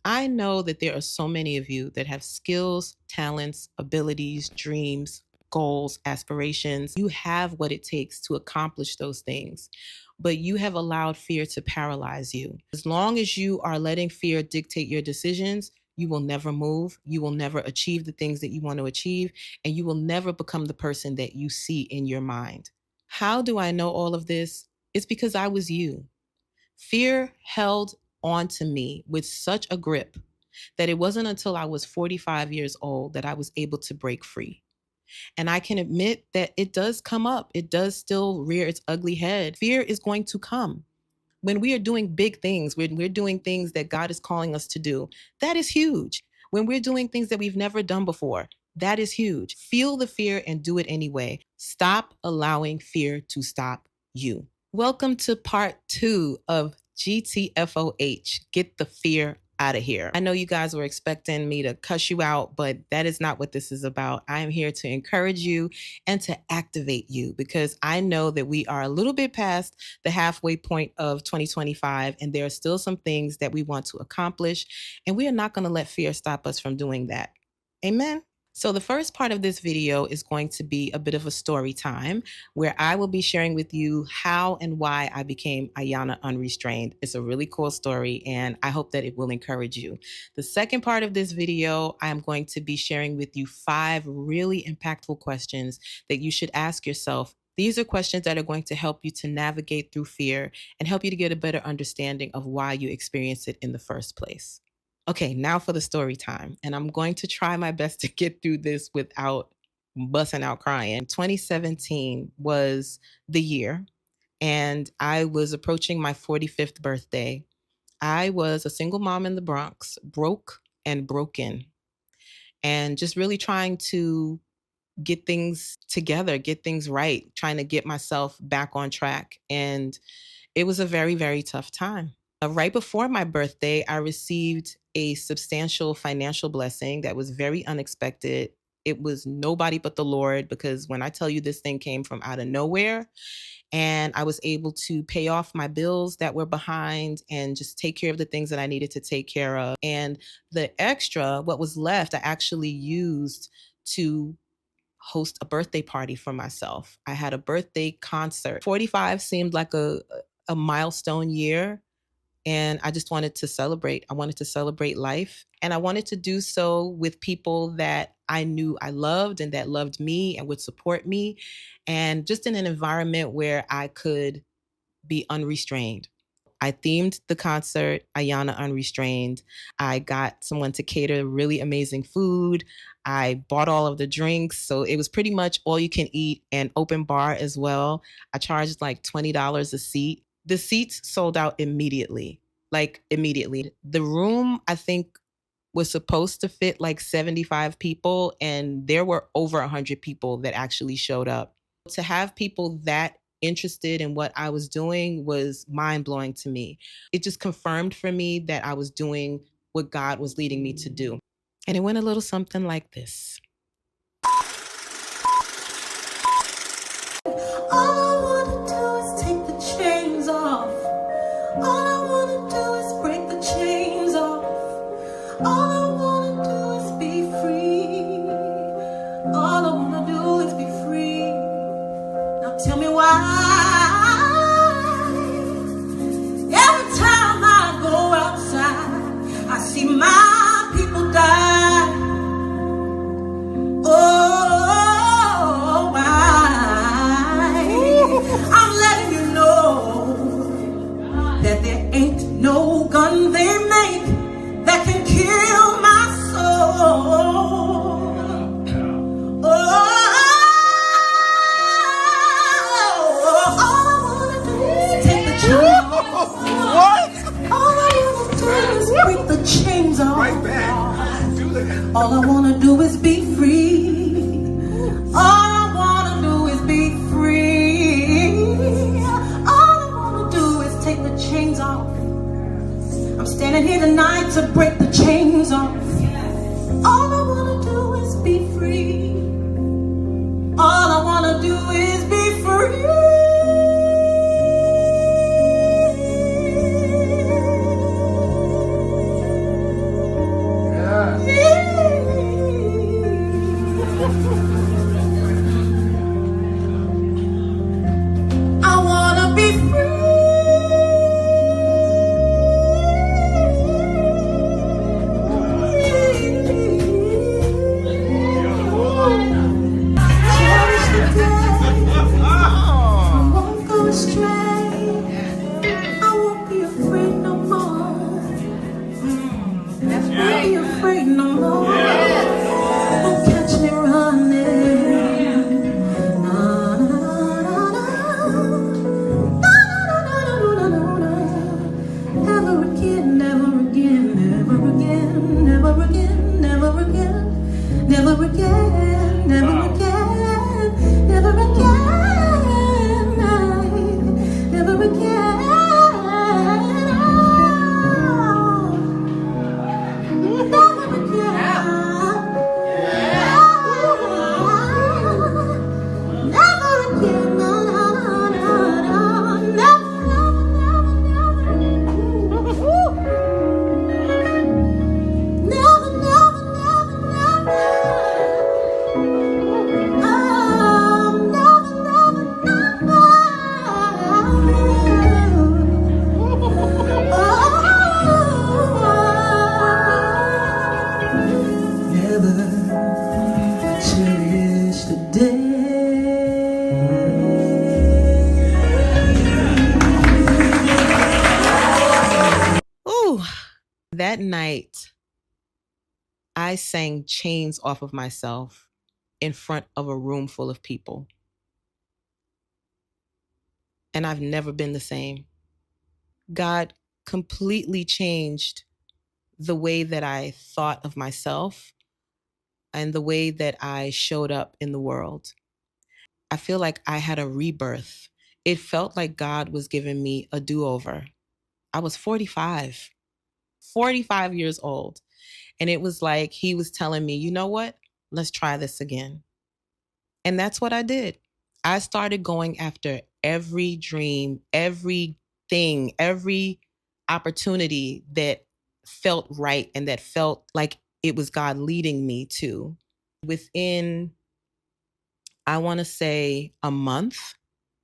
I know that there are so many of you that have skills, talents, abilities, dreams, goals, aspirations. You have what it takes to accomplish those things, but you have allowed fear to paralyze you. As long as you are letting fear dictate your decisions, you will never move. You will never achieve the things that you want to achieve, and you will never become the person that you see in your mind. How do I know all of this? It's because I was you. Fear held on to me with such a grip that it wasn't until I was 45 years old that I was able to break free. And I can admit that it does come up. It does still rear its ugly head. Fear is going to come. When we are doing big things, when we're doing things that God is calling us to do, that is huge. When we're doing things that we've never done before, that is huge. Feel the fear and do it anyway. Stop allowing fear to stop you. Welcome to part 2 of GTFOH, Get the Fear Out of Here. I know you guys were expecting me to cuss you out, but that is not what this is about. I am here to encourage you and to activate you because I know that we are a little bit past the halfway point of 2025, and there are still some things that we want to accomplish, and we are not going to let fear stop us from doing that. Amen. So the first part of this video is going to be a bit of a story time where I will be sharing with you how and why I became Ayana Unrestrained. It's a really cool story and I hope that it will encourage you. The second part of this video, I am going to be sharing with you 5 really impactful questions that you should ask yourself. These are questions that are going to help you to navigate through fear and help you to get a better understanding of why you experienced it in the first place. Okay, now for the story time. And I'm going to try my best to get through this without busting out crying. 2017 was the year, and I was approaching my 45th birthday. I was a single mom in the Bronx, broke and broken, and just really trying to get things together, get things right, trying to get myself back on track. And it was a very, very tough time. Right before my birthday, I received a substantial financial blessing that was very unexpected. It was nobody but the Lord, because when I tell you this thing came from out of nowhere, and I was able to pay off my bills that were behind and just take care of the things that I needed to take care of. And the extra, what was left, I actually used to host a birthday party for myself. I had a birthday concert. 45 seemed like a milestone year, and I just wanted to celebrate. I wanted to celebrate life, and I wanted to do so with people that I knew I loved and that loved me and would support me, and just in an environment where I could be unrestrained. I themed the concert Ayana Unrestrained. I got someone to cater really amazing food. I bought all of the drinks. So it was pretty much all you can eat and open bar as well. I charged like $20 a seat. The seats sold out immediately, like immediately. The room, I think, was supposed to fit like 75 people, and there were over 100 people that actually showed up. To have people that interested in what I was doing was mind-blowing to me. It just confirmed for me that I was doing what God was leading me to do. And it went a little something like this. All I wanna do is take the chains off. All I wanna do is break the chains off. All I wanna do is be free. All I wanna do is be free. Now tell me why. Every time I go outside, I see my people die. Oh, why? I'm letting you know that there ain't no gun they make that can kill my soul. Oh, all I wanna do is take the chains off. What? All I wanna do is break the chains off. Right back. Do that. All I wanna do is be free. All I wanna do is be free. All I wanna do is take the chains off. I'm standing here tonight to break the chains off. All I wanna do is be free. All I wanna do is be free. Don't be afraid no more. Don't catch me running. Na, na, na, na, na, na. Never again, never again, never again, never again, never again, never again, never again, never again, never again. Ooh, that night, I sang chains off of myself in front of a room full of people. And I've never been the same. God completely changed the way that I thought of myself and the way that I showed up in the world. I feel like I had a rebirth. It felt like God was giving me a do-over. I was 45 years old. And it was like he was telling me, you know what? Let's try this again. And that's what I did. I started going after every dream, everything, every opportunity that felt right and that felt like it was God leading me to. Within, I want to say, a month,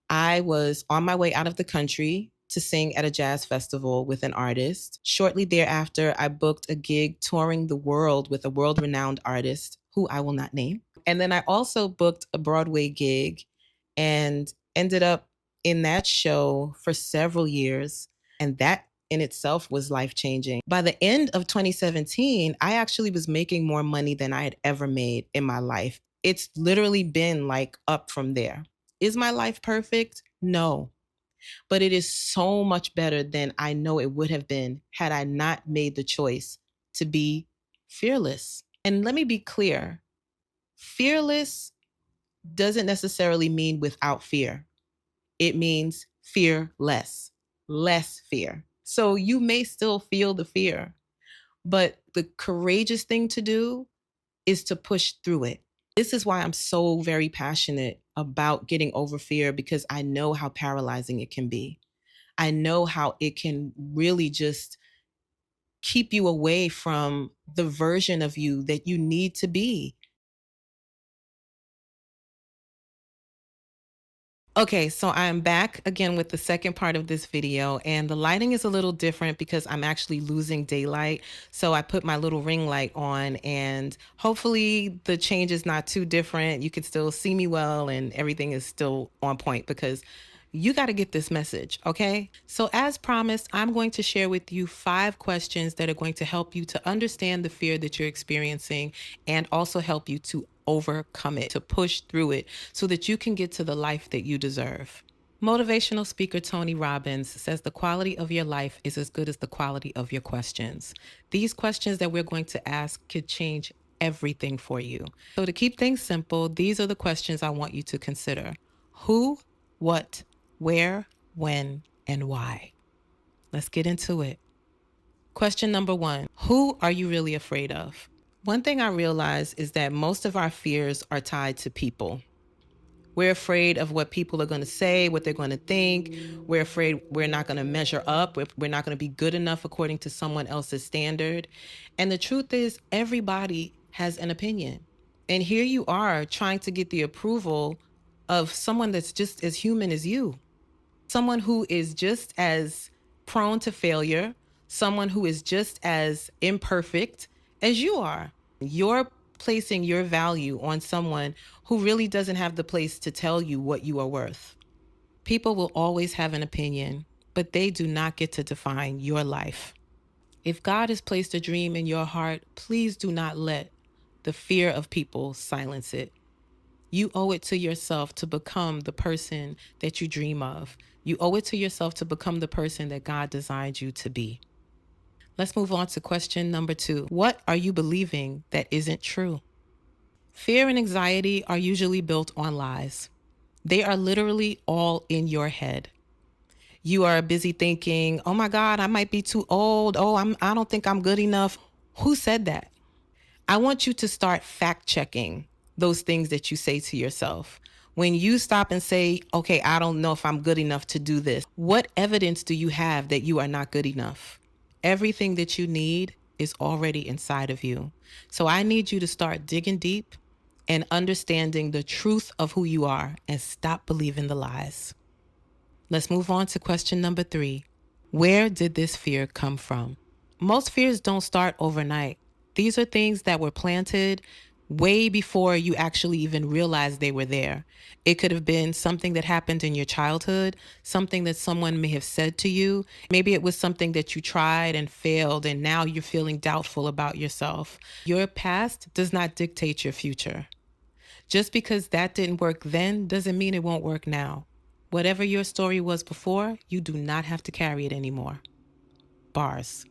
I was on my way out of the country to sing at a jazz festival with an artist. Shortly thereafter, I booked a gig touring the world with a world renowned artist who I will not name. And then I also booked a Broadway gig and ended up in that show for several years. And that in itself was life changing. By the end of 2017, I actually was making more money than I had ever made in my life. It's literally been like up from there. Is my life perfect? No. But it is so much better than I know it would have been had I not made the choice to be fearless. And let me be clear, fearless doesn't necessarily mean without fear. It means fearless, less fear. So you may still feel the fear, but the courageous thing to do is to push through it. This is why I'm so very passionate about getting over fear, because I know how paralyzing it can be. I know how it can really just keep you away from the version of you that you need to be. Okay, so I'm back again with the second part of this video, and the lighting is a little different because I'm actually losing daylight. So I put my little ring light on, and hopefully the change is not too different. You can still see me well and everything is still on point, because you got to get this message, okay? So as promised, I'm going to share with you 5 questions that are going to help you to understand the fear that you're experiencing and also help you to overcome it, to push through it so that you can get to the life that you deserve. Motivational speaker Tony Robbins says the quality of your life is as good as the quality of your questions. These questions that we're going to ask could change everything for you. So to keep things simple, these are the questions I want you to consider. Who, what, where, when, and why? Let's get into it. Question number 1, who are you really afraid of? One thing I realize is that most of our fears are tied to people. We're afraid of what people are going to say, what they're going to think. We're afraid we're not going to measure up. We're not going to be good enough according to someone else's standard. And the truth is, everybody has an opinion. And here you are trying to get the approval of someone that's just as human as you, someone who is just as prone to failure, someone who is just as imperfect as you are. You're placing your value on someone who really doesn't have the place to tell you what you are worth. People will always have an opinion, but they do not get to define your life. If God has placed a dream in your heart, please do not let the fear of people silence it. You owe it to yourself to become the person that you dream of. You owe it to yourself to become the person that God designed you to be. Let's move on to question number 2. What are you believing that isn't true? Fear and anxiety are usually built on lies. They are literally all in your head. You are busy thinking, oh my God, I might be too old. Oh, I don't think I'm good enough. Who said that? I want you to start fact checking those things that you say to yourself. When you stop and say, okay, I don't know if I'm good enough to do this, what evidence do you have that you are not good enough? Everything that you need is already inside of you. So I need you to start digging deep and understanding the truth of who you are and stop believing the lies. Let's move on to question number 3. Where did this fear come from? Most fears don't start overnight. These are things that were planted way before you actually even realized they were there. It could have been something that happened in your childhood, something that someone may have said to you. Maybe it was something that you tried and failed, and now you're feeling doubtful about yourself. Your past does not dictate your future. Just because that didn't work then doesn't mean it won't work now. Whatever your story was before, you do not have to carry it anymore. Bars.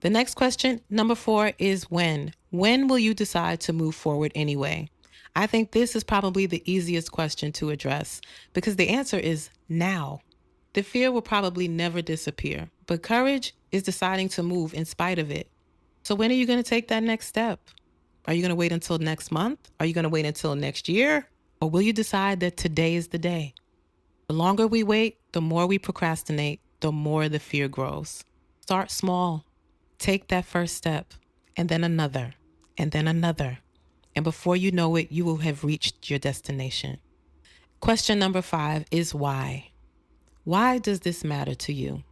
The next question, number 4, is when. When will you decide to move forward anyway? I think this is probably the easiest question to address because the answer is now. The fear will probably never disappear, but courage is deciding to move in spite of it. So when are you going to take that next step? Are you going to wait until next month? Are you going to wait until next year? Or will you decide that today is the day? The longer we wait, the more we procrastinate, the more the fear grows. Start small. Take that first step, and then another, and then another. And before you know it, you will have reached your destination. Question number 5 is why? Why does this matter to you?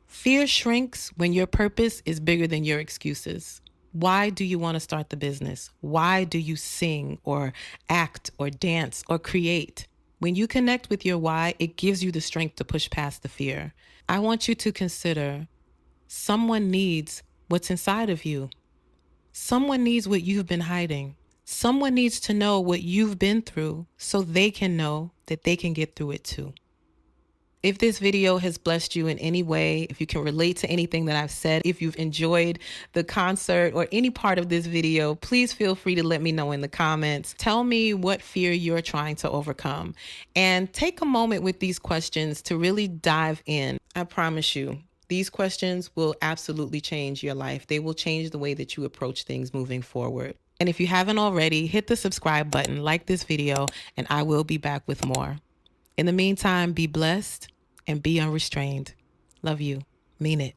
Fear shrinks when your purpose is bigger than your excuses. Why do you want to start the business? Why do you sing or act or dance or create? When you connect with your why, it gives you the strength to push past the fear. I want you to consider someone needs what's inside of you. Someone needs what you've been hiding. Someone needs to know what you've been through so they can know that they can get through it too. If this video has blessed you in any way, if you can relate to anything that I've said, if you've enjoyed the concert or any part of this video, please feel free to let me know in the comments. Tell me what fear you're trying to overcome. And take a moment with these questions to really dive in. I promise you, these questions will absolutely change your life. They will change the way that you approach things moving forward. And if you haven't already, hit the subscribe button, like this video, and I will be back with more. In the meantime, be blessed and be unrestrained. Love you. Mean it.